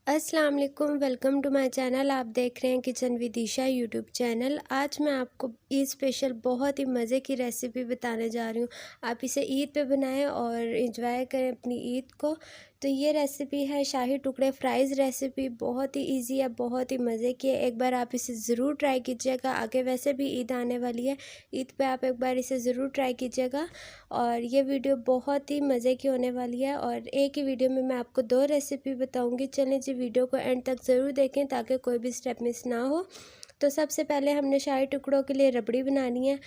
अस्सलाम वालेकुम, welcome to my channel. आप देख रहे हैं Kitchen with Isha YouTube channel. आज मैं आपको ईद स्पेशल बहुत ही मज़े की रेसिपी बताने जा रही हूँ। आप इसे ईद पे बनाएं और एंजॉय करें अपनी ईद को। तो ये रेसिपी है शाही टुकड़े फ्राइज़ रेसिपी। बहुत ही इजी है, बहुत ही मज़े की है। एक बार आप इसे ज़रूर ट्राई कीजिएगा। आगे वैसे भी ईद आने वाली है, ईद पे आप एक बार इसे ज़रूर ट्राई कीजिएगा। और ये वीडियो बहुत ही मज़े की होने वाली है और एक ही वीडियो में मैं आपको 2 रेसिपी बताऊंगी। चलें जी, वीडियो को एंड तक ज़रूर देखें ताकि कोई भी स्टेप मिस ना हो। तो सबसे पहले हमने शाही टुकड़ों के लिए रबड़ी बनानी है।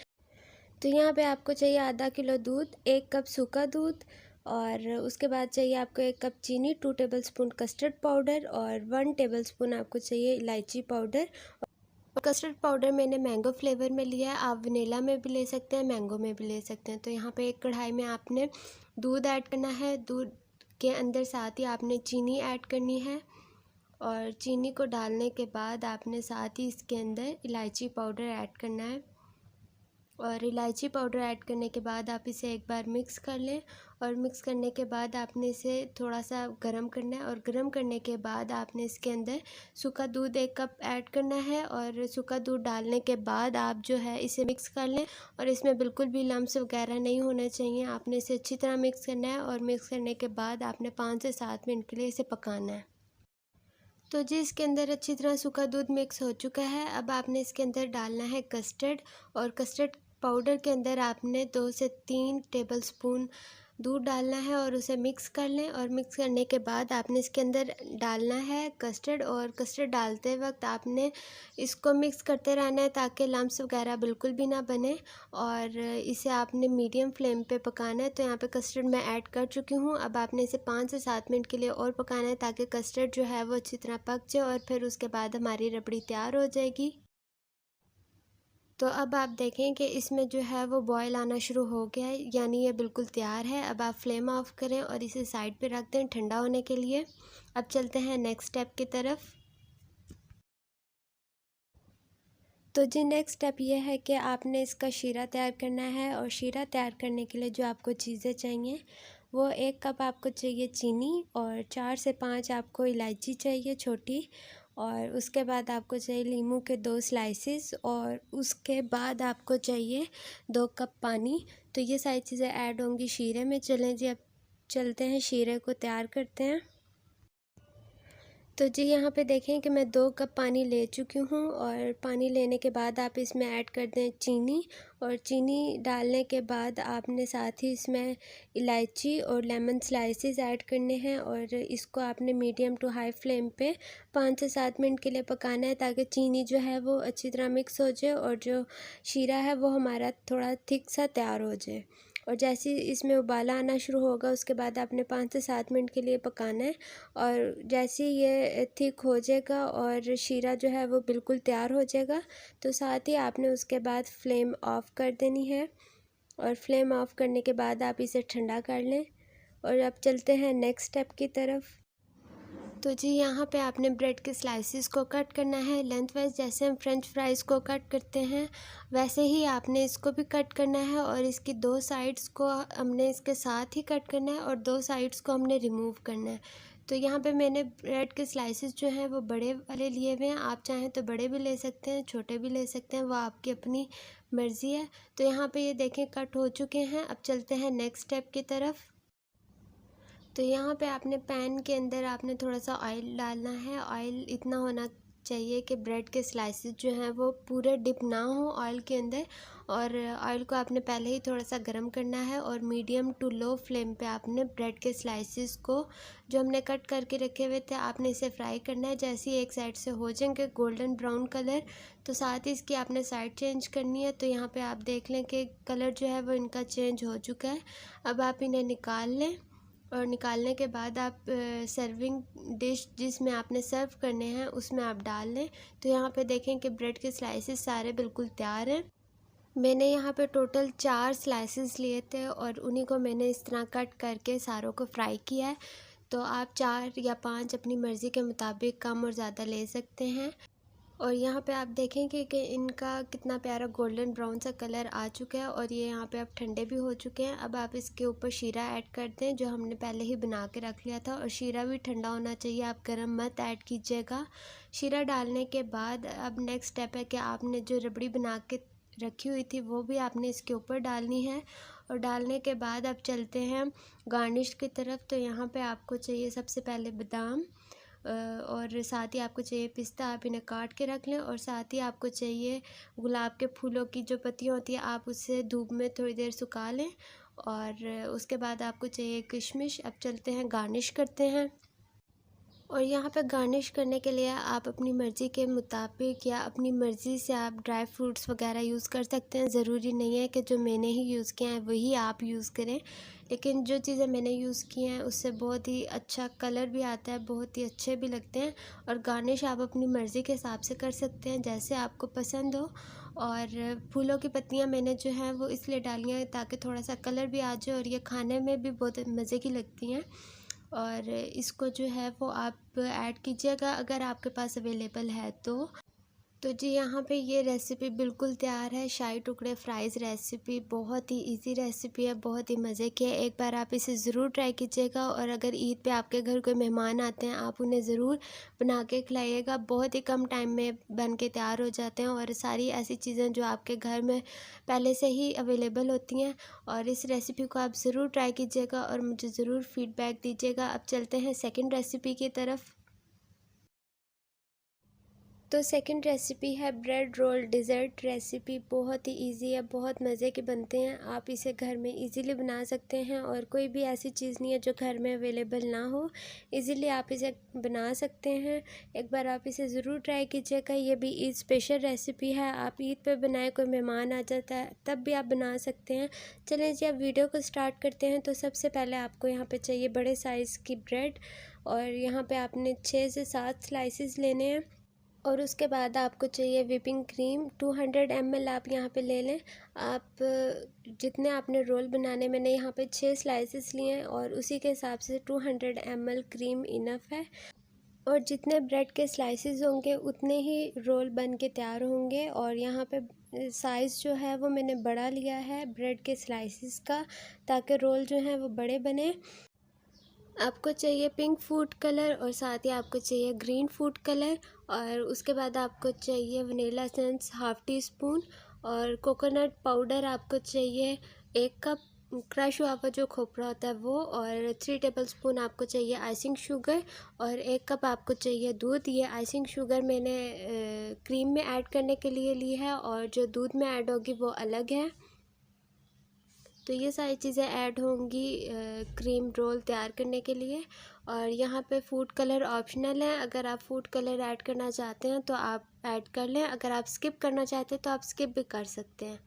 तो यहाँ पे आपको चाहिए आधा किलो दूध, 1 कप सूखा दूध, और उसके बाद चाहिए आपको 1 कप चीनी, 2 टेबलस्पून कस्टर्ड पाउडर और 1 टेबलस्पून आपको चाहिए इलायची पाउडर। और कस्टर्ड पाउडर मैंने मैंगो फ्लेवर में लिया है, आप वनीला में भी ले सकते हैं, मैंगो में भी ले सकते हैं। तो यहाँ पे एक कढ़ाई में आपने दूध ऐड करना है। दूध के अंदर साथ ही आपने चीनी ऐड करनी है और चीनी को डालने के बाद आपने साथ ही इसके अंदर इलायची पाउडर ऐड करना है। और इलायची पाउडर ऐड करने के बाद आप इसे एक बार मिक्स कर लें। और मिक्स करने के बाद आपने इसे थोड़ा सा गरम करना है और गरम करने के बाद आपने इसके अंदर सूखा दूध 1 कप ऐड करना है। और सूखा दूध डालने के बाद आप जो है इसे मिक्स कर लें और इसमें बिल्कुल भी लम्स वगैरह नहीं होने चाहिए। आपने इसे अच्छी तरह मिक्स करना है और मिक्स करने के बाद आपने 5 से 7 मिनट के लिए इसे पकाना है। तो जी, इसके अंदर अच्छी तरह सूखा दूध मिक्स हो चुका है। अब आपने इसके अंदर डालना है कस्टर्ड। और कस्टर्ड पाउडर के अंदर आपने 2 से 3 टेबलस्पून दूध डालना है और उसे मिक्स कर लें। और मिक्स करने के बाद आपने इसके अंदर डालना है कस्टर्ड। और कस्टर्ड डालते वक्त आपने इसको मिक्स करते रहना है ताकि लम्स वगैरह बिल्कुल भी ना बने। और इसे आपने मीडियम फ्लेम पे पकाना है। तो यहाँ पे कस्टर्ड मैं ऐड कर चुकी हूँ। अब आपने इसे 5 से 7 मिनट के लिए और पकाना है ताकि कस्टर्ड जो है वो अच्छी तरह पक जाए और फिर उसके बाद हमारी रबड़ी तैयार हो जाएगी। तो अब आप देखें कि इसमें जो है वो बॉयल आना शुरू हो गया है, यानी ये बिल्कुल तैयार है। अब आप फ्लेम ऑफ करें और इसे साइड पे रख दें ठंडा होने के लिए। अब चलते हैं नेक्स्ट स्टेप की तरफ। तो जी, नेक्स्ट स्टेप ये है कि आपने इसका शीरा तैयार करना है। और शीरा तैयार करने के लिए जो आपको चीज़ें चाहिए वो 1 कप आपको चाहिए चीनी और 4 से 5 आपको इलायची चाहिए छोटी। और उसके बाद आपको चाहिए नींबू के 2 स्लाइसेस और उसके बाद आपको चाहिए 2 कप पानी। तो ये सारी चीज़ें ऐड होंगी शीरे में। चलें जी, अब चलते हैं शीरे को तैयार करते हैं। तो जी, यहाँ पे देखें कि मैं 2 कप पानी ले चुकी हूँ। और पानी लेने के बाद आप इसमें ऐड कर दें चीनी। और चीनी डालने के बाद आपने साथ ही इसमें इलायची और लेमन स्लाइसेस ऐड करने हैं। और इसको आपने मीडियम टू हाई फ्लेम पे 5 से 7 मिनट के लिए पकाना है ताकि चीनी जो है वो अच्छी तरह मिक्स हो जाए और जो शीरा है वो हमारा थोड़ा थिक सा तैयार हो जाए। और जैसे ही इसमें उबाला आना शुरू होगा उसके बाद आपने 5 से 7 मिनट के लिए पकाना है। और जैसे ही ये थिक हो जाएगा और शीरा जो है वो बिल्कुल तैयार हो जाएगा तो साथ ही आपने उसके बाद फ्लेम ऑफ़ कर देनी है। और फ्लेम ऑफ़ करने के बाद आप इसे ठंडा कर लें। और अब चलते हैं नेक्स्ट स्टेप की तरफ। तो जी, यहाँ पे आपने ब्रेड के स्लाइसेस को कट करना है लेंथ वाइज। जैसे हम फ्रेंच फ्राइज़ को कट करते हैं वैसे ही आपने इसको भी कट करना है। और इसकी 2 साइड्स को हमने इसके साथ ही कट करना है और 2 साइड्स को हमने रिमूव करना है। तो यहाँ पे मैंने ब्रेड के स्लाइसेस जो हैं वो बड़े वाले लिए हुए हैं। आप चाहें तो बड़े भी ले सकते हैं, छोटे भी ले सकते हैं, वो आपकी अपनी मर्ज़ी है। तो यहाँ पे ये देखें कट हो चुके हैं। अब चलते हैं नेक्स्ट स्टेप की तरफ। तो यहाँ पे आपने पैन के अंदर आपने थोड़ा सा ऑयल डालना है। ऑयल इतना होना चाहिए कि ब्रेड के स्लाइसेस जो हैं वो पूरे डिप ना हो ऑयल के अंदर। और ऑयल को आपने पहले ही थोड़ा सा गर्म करना है और मीडियम टू लो फ्लेम पे आपने ब्रेड के स्लाइसेस को जो हमने कट करके रखे हुए थे आपने इसे फ्राई करना है। जैसे ही एक साइड से हो जाएंगे गोल्डन ब्राउन कलर तो साथ ही इसकी आपने साइड चेंज करनी है। तो यहाँ पे आप देख लें कि कलर जो है वो इनका चेंज हो चुका है। अब आप इन्हें निकाल लें। और निकालने के बाद आप सर्विंग डिश जिसमें आपने सर्व करने हैं उसमें आप डाल लें। तो यहाँ पे देखें कि ब्रेड के स्लाइसेस सारे बिल्कुल तैयार हैं। मैंने यहाँ पे टोटल 4 स्लाइसेस लिए थे और उन्हीं को मैंने इस तरह कट करके सारों को फ्राई किया है। तो आप 4 या 5 अपनी मर्ज़ी के मुताबिक कम और ज़्यादा ले सकते हैं। और यहाँ पे आप देखेंगे कि इनका कितना प्यारा गोल्डन ब्राउन सा कलर आ चुका है और ये यहाँ पे अब ठंडे भी हो चुके हैं। अब आप इसके ऊपर शीरा ऐड करते हैं जो हमने पहले ही बना के रख लिया था, और शीरा भी ठंडा होना चाहिए, आप गरम मत ऐड कीजिएगा। शीरा डालने के बाद अब नेक्स्ट स्टेप है कि आपने जो रबड़ी बना के रखी हुई थी वो भी आपने इसके ऊपर डालनी है। और डालने के बाद अब चलते हैं गार्निश की तरफ। तो यहाँ पे आपको चाहिए सबसे पहले बादाम, और साथ ही आपको चाहिए पिस्ता, आप इन्हें काट के रख लें। और साथ ही आपको चाहिए गुलाब के फूलों की जो पत्तियाँ होती हैं, आप उससे धूप में थोड़ी देर सुखा लें। और उसके बाद आपको चाहिए किशमिश। अब चलते हैं गार्निश करते हैं। और यहाँ पे गार्निश करने के लिए आप अपनी मर्ज़ी के मुताबिक या अपनी मर्ज़ी से आप ड्राई फ्रूट्स वगैरह यूज़ कर सकते हैं। ज़रूरी नहीं है कि जो मैंने ही यूज़ किया है वही आप यूज़ करें, लेकिन जो चीज़ें मैंने यूज़ की हैं उससे बहुत ही अच्छा कलर भी आता है, बहुत ही अच्छे भी लगते हैं। और गार्निश आप अपनी मर्ज़ी के हिसाब से कर सकते हैं जैसे आपको पसंद हो। और फूलों की पत्तियाँ मैंने जो हैं वो इसलिए डाली हैं ताकि थोड़ा सा कलर भी आ जाए और ये खाने में भी बहुत मज़े की लगती हैं। और इसको जो है वो आप ऐड कीजिएगा अगर आपके पास अवेलेबल है तो जी यहाँ पे ये रेसिपी बिल्कुल तैयार है। शाही टुकड़े फ्राइज़ रेसिपी बहुत ही इजी रेसिपी है, बहुत ही मज़े की है। एक बार आप इसे ज़रूर ट्राई कीजिएगा। और अगर ईद पे आपके घर कोई मेहमान आते हैं आप उन्हें ज़रूर बना के खिलाइएगा। बहुत ही कम टाइम में बन के तैयार हो जाते हैं और सारी ऐसी चीज़ें जो आपके घर में पहले से ही अवेलेबल होती हैं। और इस रेसिपी को आप ज़रूर ट्राई कीजिएगा और मुझे ज़रूर फ़ीडबैक दीजिएगा। अब चलते हैं सेकेंड रेसिपी की तरफ। तो सेकंड रेसिपी है ब्रेड रोल डिज़र्ट रेसिपी। बहुत ही इजी है, बहुत मज़े के बनते हैं। आप इसे घर में इजीली बना सकते हैं और कोई भी ऐसी चीज़ नहीं है जो घर में अवेलेबल ना हो, इजीली आप इसे बना सकते हैं। एक बार आप इसे ज़रूर ट्राई कीजिएगा। ये भी ईद स्पेशल रेसिपी है, आप ईद पे बनाए, कोई मेहमान आ जाता है तब भी आप बना सकते हैं। चलें जी अब वीडियो को स्टार्ट करते हैं। तो सबसे पहले आपको यहाँ पर चाहिए बड़े साइज़ की ब्रेड, और यहाँ पर आपने 6 से 7 स्लाइसिस लेने हैं। और उसके बाद आपको चाहिए विपिंग क्रीम 200 ml आप यहाँ पे ले लें। आप जितने आपने रोल बनाने, मैंने यहाँ पे 6 स्लाइसेस लिए हैं और उसी के हिसाब से 200 ml क्रीम इनफ है। और जितने ब्रेड के स्लाइसेस होंगे उतने ही रोल बन के तैयार होंगे। और यहाँ पे साइज़ जो है वो मैंने बड़ा लिया है ब्रेड के स्लाइसेस का, ताकि रोल जो हैं वो बड़े बने। आपको चाहिए पिंक फूड कलर और साथ ही आपको चाहिए ग्रीन फूड कलर। और उसके बाद आपको चाहिए vanilla essence half tea spoon, और कोकोनट पाउडर आपको चाहिए 1 कप, क्रश हुआ हुआ जो खोपरा होता है वो। और 3 टेबलस्पून आपको चाहिए आइसिंग शुगर, और 1 कप आपको चाहिए दूध। ये आइसिंग शुगर मैंने क्रीम में ऐड करने के लिए ली है और जो दूध में ऐड होगी वो अलग है। तो ये सारी चीज़ें ऐड होंगी क्रीम रोल तैयार करने के लिए। और यहाँ पे फूड कलर ऑप्शनल है, अगर आप फूड कलर ऐड करना चाहते हैं तो आप ऐड कर लें, अगर आप स्किप करना चाहते हैं तो आप स्किप भी कर सकते हैं।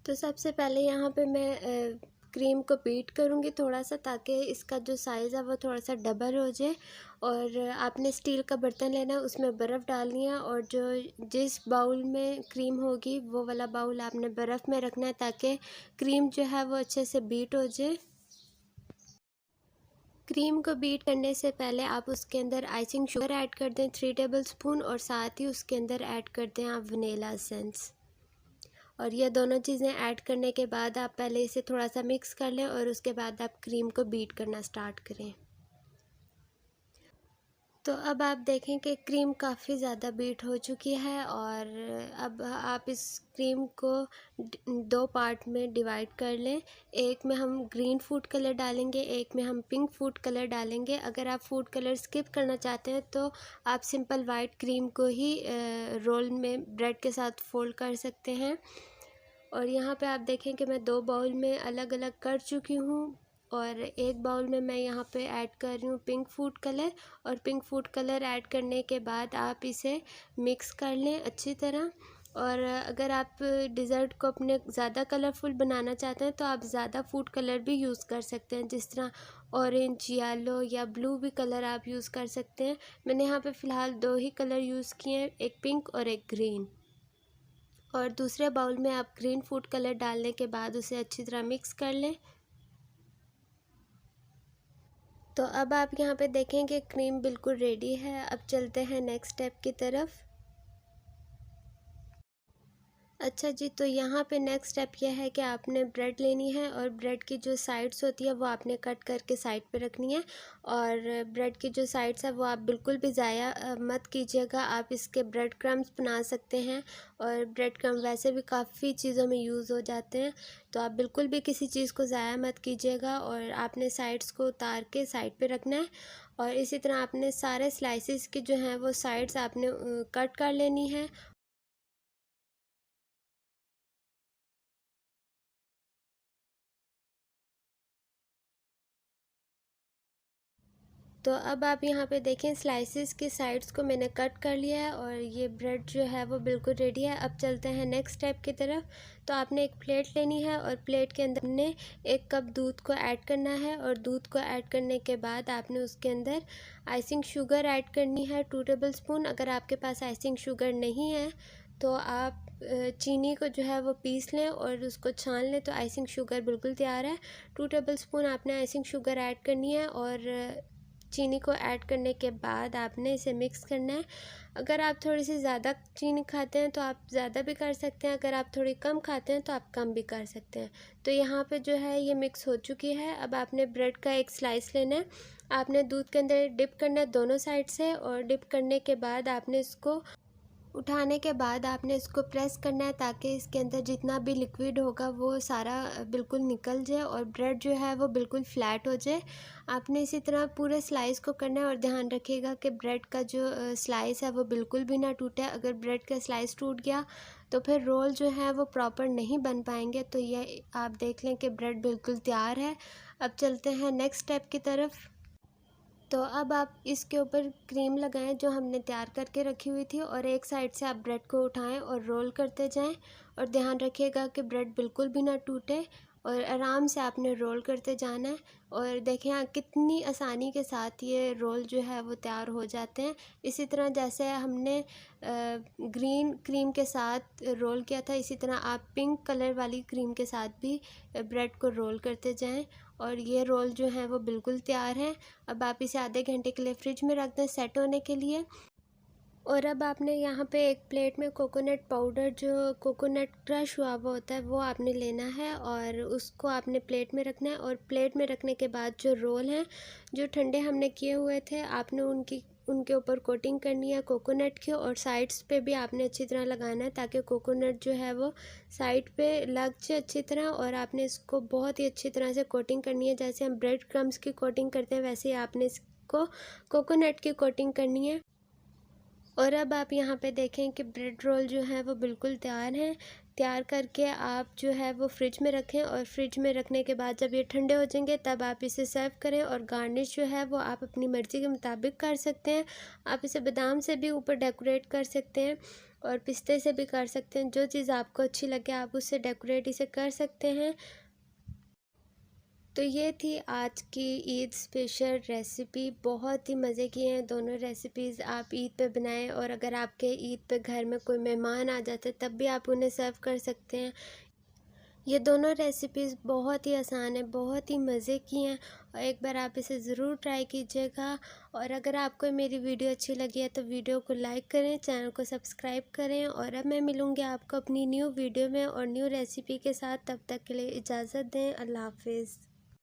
तो सबसे पहले यहाँ पे मैं क्रीम को बीट करूँगी थोड़ा सा, ताकि इसका जो साइज़ है वो थोड़ा सा डबल हो जाए। और आपने स्टील का बर्तन लेना है, उसमें बर्फ़ डालनी है, और जो जिस बाउल में क्रीम होगी वो वाला बाउल आपने बर्फ़ में रखना है, ताकि क्रीम जो है वो अच्छे से बीट हो जाए। क्रीम को बीट करने से पहले आप उसके अंदर आइसिंग शुगर ऐड कर दें 3 टेबलस्पून, और साथ ही उसके अंदर ऐड कर दें आप वनीला एसेंस। और ये दोनों चीज़ें ऐड करने के बाद आप पहले इसे थोड़ा सा मिक्स कर लें और उसके बाद आप क्रीम को बीट करना स्टार्ट करें। तो अब आप देखें कि क्रीम काफ़ी ज़्यादा बीट हो चुकी है। और अब आप इस क्रीम को 2 पार्ट में डिवाइड कर लें। एक में हम ग्रीन फूड कलर डालेंगे, एक में हम पिंक फूड कलर डालेंगे। अगर आप फूड कलर स्किप करना चाहते हैं तो आप सिंपल वाइट क्रीम को ही रोल में ब्रेड के साथ फोल्ड कर सकते हैं। और यहाँ पे आप देखें कि मैं 2 बाउल में अलग अलग कर चुकी हूँ, और एक बाउल में मैं यहाँ पे ऐड कर रही हूँ पिंक फूड कलर। और पिंक फूड कलर ऐड करने के बाद आप इसे मिक्स कर लें अच्छी तरह। और अगर आप डिज़र्ट को अपने ज़्यादा कलरफुल बनाना चाहते हैं तो आप ज़्यादा फूड कलर भी यूज़ कर सकते हैं, जिस तरह ऑरेंज, येलो या ब्लू भी कलर आप यूज़ कर सकते हैं। मैंने यहाँ पे फ़िलहाल 2 ही कलर यूज़ किए हैं, एक पिंक और एक ग्रीन। और दूसरे बाउल में आप ग्रीन फूड कलर डालने के बाद उसे अच्छी तरह मिक्स कर लें। तो अब आप यहाँ पे देखें कि क्रीम बिल्कुल रेडी है। अब चलते हैं नेक्स्ट स्टेप की तरफ। अच्छा जी, तो यहाँ पे नेक्स्ट स्टेप यह है कि आपने ब्रेड लेनी है और ब्रेड की जो साइड्स होती है वो आपने कट करके साइड पे रखनी है। और ब्रेड की जो साइड्स है वो आप बिल्कुल भी ज़ाया मत कीजिएगा। आप इसके ब्रेड क्रम्स बना सकते हैं और ब्रेड क्रम्ब वैसे भी काफ़ी चीज़ों में यूज़ हो जाते हैं, तो आप बिल्कुल भी किसी चीज़ को ज़ाया मत कीजिएगा। और आपने साइड्स को उतार के साइड पर रखना है और इसी तरह आपने सारे स्लाइसिस की जो हैं वो साइड्स आपने कट कर लेनी है। तो अब आप यहाँ पे देखें स्लाइसिस की साइड्स को मैंने कट कर लिया है और ये ब्रेड जो है वो बिल्कुल रेडी है। अब चलते हैं नेक्स्ट स्टेप की तरफ। तो आपने एक प्लेट लेनी है और प्लेट के अंदर ने 1 कप दूध को ऐड करना है और दूध को ऐड करने के बाद आपने उसके अंदर आइसिंग शुगर ऐड करनी है 2 टेबल स्पून। अगर आपके पास आइसिंग शुगर नहीं है तो आप चीनी को जो है वो पीस लें और उसको छान लें, तो आइसिंग शुगर बिल्कुल तैयार है। 2 टेबल स्पून आपने आइसिंग शुगर ऐड करनी है और चीनी को ऐड करने के बाद आपने इसे मिक्स करना है। अगर आप थोड़ी सी ज़्यादा चीनी खाते हैं तो आप ज़्यादा भी कर सकते हैं, अगर आप थोड़ी कम खाते हैं तो आप कम भी कर सकते हैं। तो यहाँ पे जो है ये मिक्स हो चुकी है। अब आपने ब्रेड का एक स्लाइस लेना है, आपने दूध के अंदर डिप करना है दोनों साइड से और डिप करने के बाद आपने इसको उठाने के बाद आपने इसको प्रेस करना है ताकि इसके अंदर जितना भी लिक्विड होगा वो सारा बिल्कुल निकल जाए और ब्रेड जो है वो बिल्कुल फ्लैट हो जाए। आपने इसी तरह पूरे स्लाइस को करना है और ध्यान रखिएगा कि ब्रेड का जो स्लाइस है वो बिल्कुल भी ना टूटे। अगर ब्रेड का स्लाइस टूट गया तो फिर रोल जो है वो प्रॉपर नहीं बन पाएंगे। तो ये आप देख लें कि ब्रेड बिल्कुल तैयार है। अब चलते हैं नेक्स्ट स्टेप की तरफ। तो अब आप इसके ऊपर क्रीम लगाएं जो हमने तैयार करके रखी हुई थी और एक साइड से आप ब्रेड को उठाएं और रोल करते जाएं और ध्यान रखिएगा कि ब्रेड बिल्कुल भी ना टूटे और आराम से आपने रोल करते जाना है। और देखें यहाँ कितनी आसानी के साथ ये रोल जो है वो तैयार हो जाते हैं। इसी तरह जैसे हमने ग्रीन क्रीम के साथ रोल किया था, इसी तरह आप पिंक कलर वाली क्रीम के साथ भी ब्रेड को रोल करते जाएं और ये रोल जो है वो बिल्कुल तैयार है। अब आप इसे आधे घंटे के लिए फ्रिज में रख दें सेट होने के लिए। और अब आपने यहाँ पे एक प्लेट में कोकोनट पाउडर, जो कोकोनट क्रश हुआ हुआ होता है, वो आपने लेना है और उसको आपने प्लेट में रखना है। और प्लेट में रखने के बाद जो रोल हैं जो ठंडे हमने किए हुए थे, आपने उनके ऊपर कोटिंग करनी है कोकोनट की और साइड्स पे भी आपने अच्छी तरह लगाना है ताकि कोकोनट जो है वो साइड पे लग जाए अच्छी तरह। और आपने इसको बहुत ही अच्छी तरह से कोटिंग करनी है, जैसे हम ब्रेड क्रम्स की कोटिंग करते हैं वैसे ही आपने इसको कोकोनट की कोटिंग करनी है। और अब आप यहाँ पे देखें कि ब्रेड रोल जो है वो बिल्कुल तैयार हैं। तैयार करके आप जो है वो फ्रिज में रखें और फ्रिज में रखने के बाद जब ये ठंडे हो जाएंगे तब आप इसे सर्व करें। और गार्निश जो है वो आप अपनी मर्ज़ी के मुताबिक कर सकते हैं। आप इसे बादाम से भी ऊपर डेकोरेट कर सकते हैं और पिस्ते से भी कर सकते हैं। जो चीज़ आपको अच्छी लगे आप उससे डेकोरेट इसे कर सकते हैं। तो ये थी आज की ईद स्पेशल रेसिपी। बहुत ही मज़े की हैं दोनों रेसिपीज़। आप ईद पे बनाएं और अगर आपके ईद पे घर में कोई मेहमान आ जाते तब भी आप उन्हें सर्व कर सकते हैं। ये दोनों रेसिपीज़ बहुत ही आसान है, बहुत ही मज़े की हैं और एक बार आप इसे ज़रूर ट्राई कीजिएगा। और अगर आपको मेरी वीडियो अच्छी लगी है तो वीडियो को लाइक करें, चैनल को सब्सक्राइब करें। और अब मैं मिलूँगी आपको अपनी न्यू वीडियो में और न्यू रेसिपी के साथ। तब तक के लिए इजाज़त दें। अल्लाह हाफ़िज़।